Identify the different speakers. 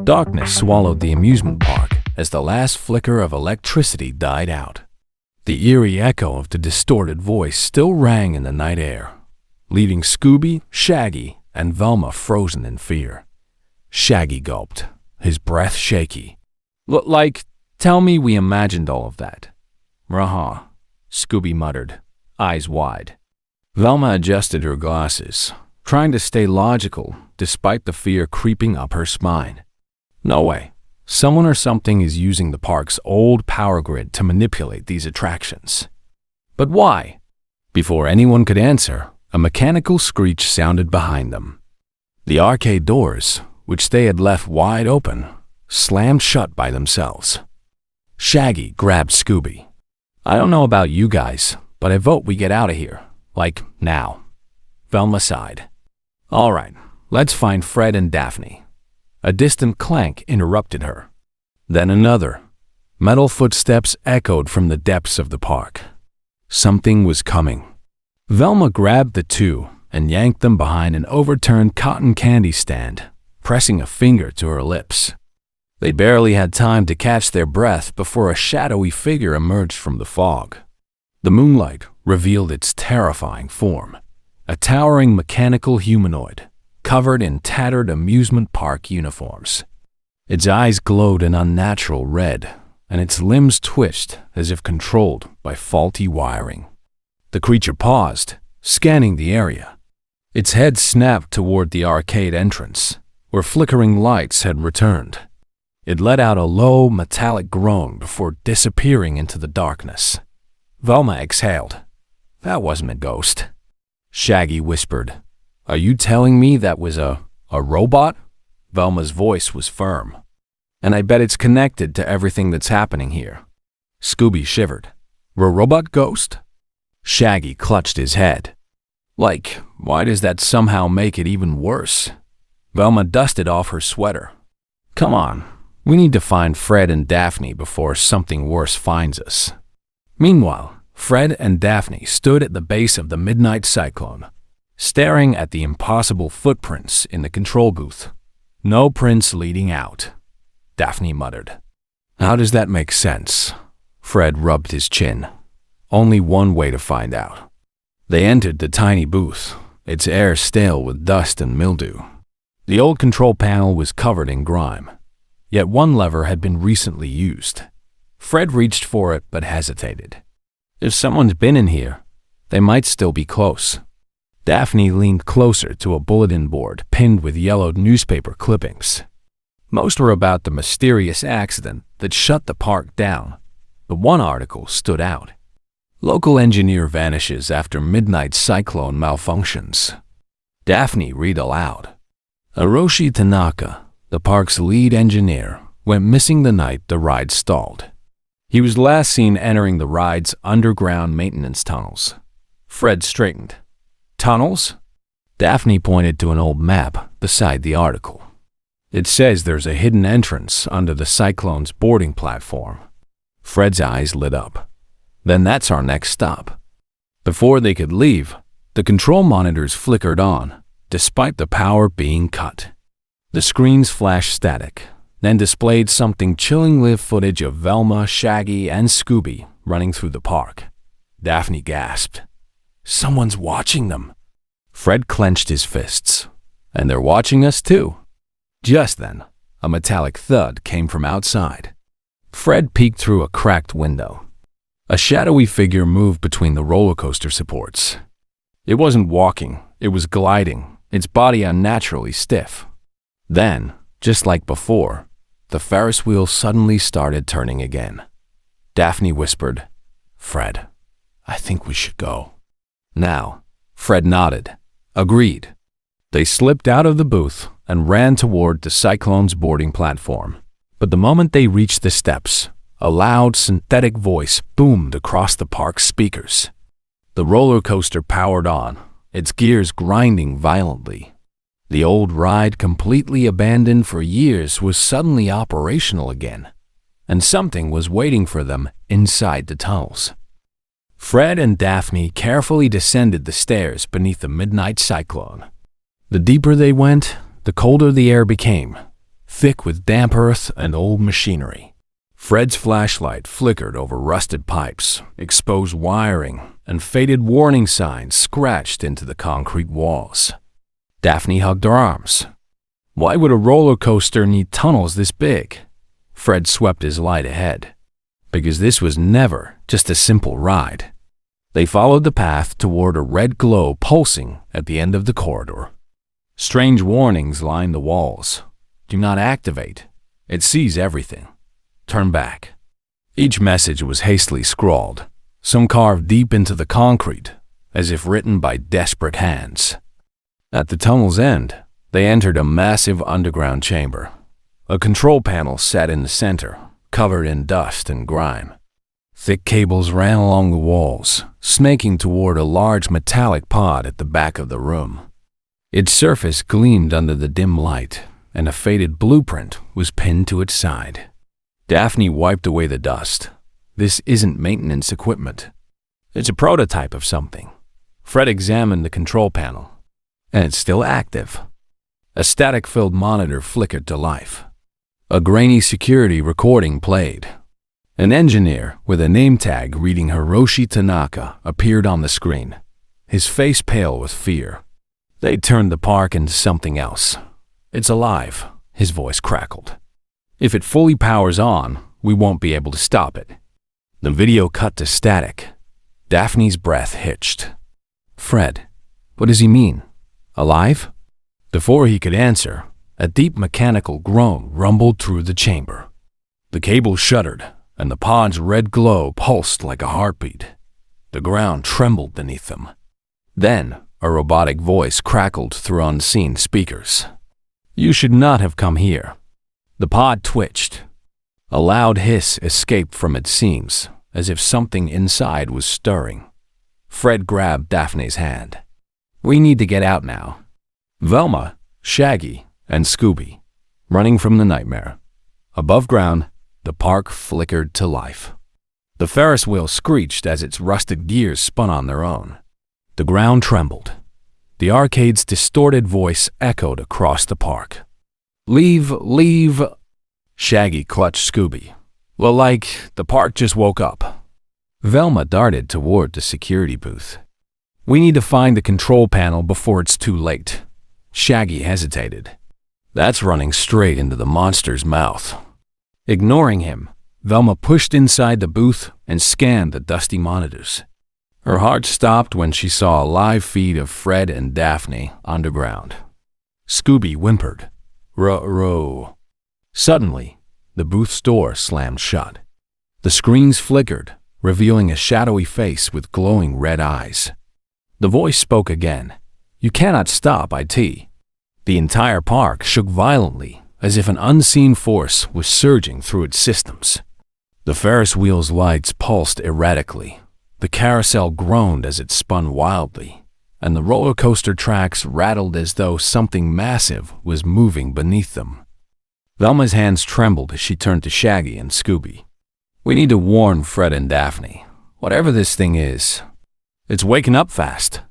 Speaker 1: Darkness swallowed the amusement park as the last flicker of electricity died out. The eerie echo of the distorted voice still rang in the night air, leaving Scooby, Shaggy, and Velma frozen in fear. Shaggy gulped, his breath shaky. Like, tell me we imagined all of that. "Uh-huh," Scooby muttered, eyes wide. Velma adjusted her glasses, trying to stay logical despite the fear creeping up her spine. No way. Someone or something is using the park's old power grid to manipulate these attractions. But why? Before anyone could answer, a mechanical screech sounded behind them. The arcade doors, which they had left wide open, slammed shut by themselves. Shaggy grabbed Scooby. "I don't know about you guys, but I vote we get out of here. Like, now." Velma sighed. "All right, let's find Fred and Daphne." A distant clank interrupted her. Then another. Metal footsteps echoed from the depths of the park. Something was coming. Velma grabbed the two and yanked them behind an overturned cotton candy stand, pressing a finger to her lips. They barely had time to catch their breath before a shadowy figure emerged from the fog. The moonlight revealed its terrifying form, a towering mechanical humanoid, covered in tattered amusement park uniforms. Its eyes glowed an unnatural red, and its limbs twitched as if controlled by faulty wiring. The creature paused, scanning the area. Its head snapped toward the arcade entrance, where flickering lights had returned. It let out a low, metallic groan before disappearing into the darkness. Velma exhaled. "That wasn't a ghost." Shaggy whispered, "Are you telling me that was a robot?" Velma's voice was firm. "And I bet it's connected to everything that's happening here." Scooby shivered. "Robot ghost?" Shaggy clutched his head. "Like, why does that somehow make it even worse?" Velma dusted off her sweater. "Come on. We need to find Fred and Daphne before something worse finds us." Meanwhile, Fred and Daphne stood at the base of the midnight cyclone, staring at the impossible footprints in the control booth. "No prints leading out," Daphne muttered. "How does that make sense?" Fred rubbed his chin. "Only one way to find out." They entered the tiny booth, its air stale with dust and mildew. The old control panel was covered in grime. Yet one lever had been recently used. Fred reached for it but hesitated. If someone's been in here, they might still be close. Daphne leaned closer to a bulletin board pinned with yellowed newspaper clippings. Most were about the mysterious accident that shut the park down, but one article stood out. "Local engineer vanishes after midnight cyclone malfunctions." Daphne read aloud. "Hiroshi Tanaka, the park's lead engineer, went missing the night the ride stalled. He was last seen entering the ride's underground maintenance tunnels." Fred straightened. "Tunnels?" Daphne pointed to an old map beside the article. "It says there's a hidden entrance under the Cyclone's boarding platform." Fred's eyes lit up. "Then that's our next stop." Before they could leave, the control monitors flickered on, despite the power being cut. The screens flashed static, then displayed something chilling footage of Velma, Shaggy, and Scooby running through the park. Daphne gasped. "Someone's watching them." Fred clenched his fists. "And they're watching us too." Just then, a metallic thud came from outside. Fred peeked through a cracked window. A shadowy figure moved between the roller coaster supports. It wasn't walking, it was gliding, its body unnaturally stiff. Then, just like before, the Ferris wheel suddenly started turning again. Daphne whispered, "Fred, I think we should go." "Now," Fred nodded. "Agreed." They slipped out of the booth and ran toward the Cyclone's boarding platform. But the moment they reached the steps, a loud, synthetic voice boomed across the park's speakers. The roller coaster powered on, its gears grinding violently. The old ride, completely abandoned for years, was suddenly operational again, and something was waiting for them inside the tunnels. Fred and Daphne carefully descended the stairs beneath the midnight cyclone. The deeper they went, the colder the air became, thick with damp earth and old machinery. Fred's flashlight flickered over rusted pipes, exposed wiring, and faded warning signs scratched into the concrete walls. Daphne hugged her arms. Why would a roller coaster need tunnels this big? Fred swept his light ahead. Because this was never just a simple ride. They followed the path toward a red glow pulsing at the end of the corridor. Strange warnings lined the walls. Do not activate. It sees everything. Turn back. Each message was hastily scrawled, some carved deep into the concrete, as if written by desperate hands. At the tunnel's end, they entered a massive underground chamber. A control panel sat in the center, covered in dust and grime. Thick cables ran along the walls, snaking toward a large metallic pod at the back of the room. Its surface gleamed under the dim light, and a faded blueprint was pinned to its side. Daphne wiped away the dust. This isn't maintenance equipment. It's a prototype of something. Fred examined the control panel, and it's still active. A static-filled monitor flickered to life. A grainy security recording played. An engineer with a name tag reading Hiroshi Tanaka appeared on the screen, his face pale with fear. They turned the park into something else. It's alive, his voice crackled. If it fully powers on, we won't be able to stop it. The video cut to static. Daphne's breath hitched. Fred, what does he mean? Alive? Before he could answer, a deep mechanical groan rumbled through the chamber. The cable shuddered, and the pod's red glow pulsed like a heartbeat. The ground trembled beneath them. Then, a robotic voice crackled through unseen speakers. You should not have come here. The pod twitched. A loud hiss escaped from its seams, as if something inside was stirring. Fred grabbed Daphne's hand. We need to get out now. Velma, Shaggy, and Scooby, running from the nightmare. Above ground, the park flickered to life. The Ferris wheel screeched as its rusted gears spun on their own. The ground trembled. The arcade's distorted voice echoed across the park. Leave. Shaggy clutched Scooby. Well, the park just woke up. Velma darted toward the security booth. We need to find the control panel before it's too late. Shaggy hesitated. That's running straight into the monster's mouth. Ignoring him, Velma pushed inside the booth and scanned the dusty monitors. Her heart stopped when she saw a live feed of Fred and Daphne underground. Scooby whimpered. Ruh-roh. Suddenly, the booth's door slammed shut. The screens flickered, revealing a shadowy face with glowing red eyes. The voice spoke again. You cannot stop IT. The entire park shook violently, as if an unseen force was surging through its systems. The Ferris wheel's lights pulsed erratically. The carousel groaned as it spun wildly, and the roller coaster tracks rattled as though something massive was moving beneath them. Velma's hands trembled as she turned to Shaggy and Scooby. We need to warn Fred and Daphne. Whatever this thing is, it's waking up fast.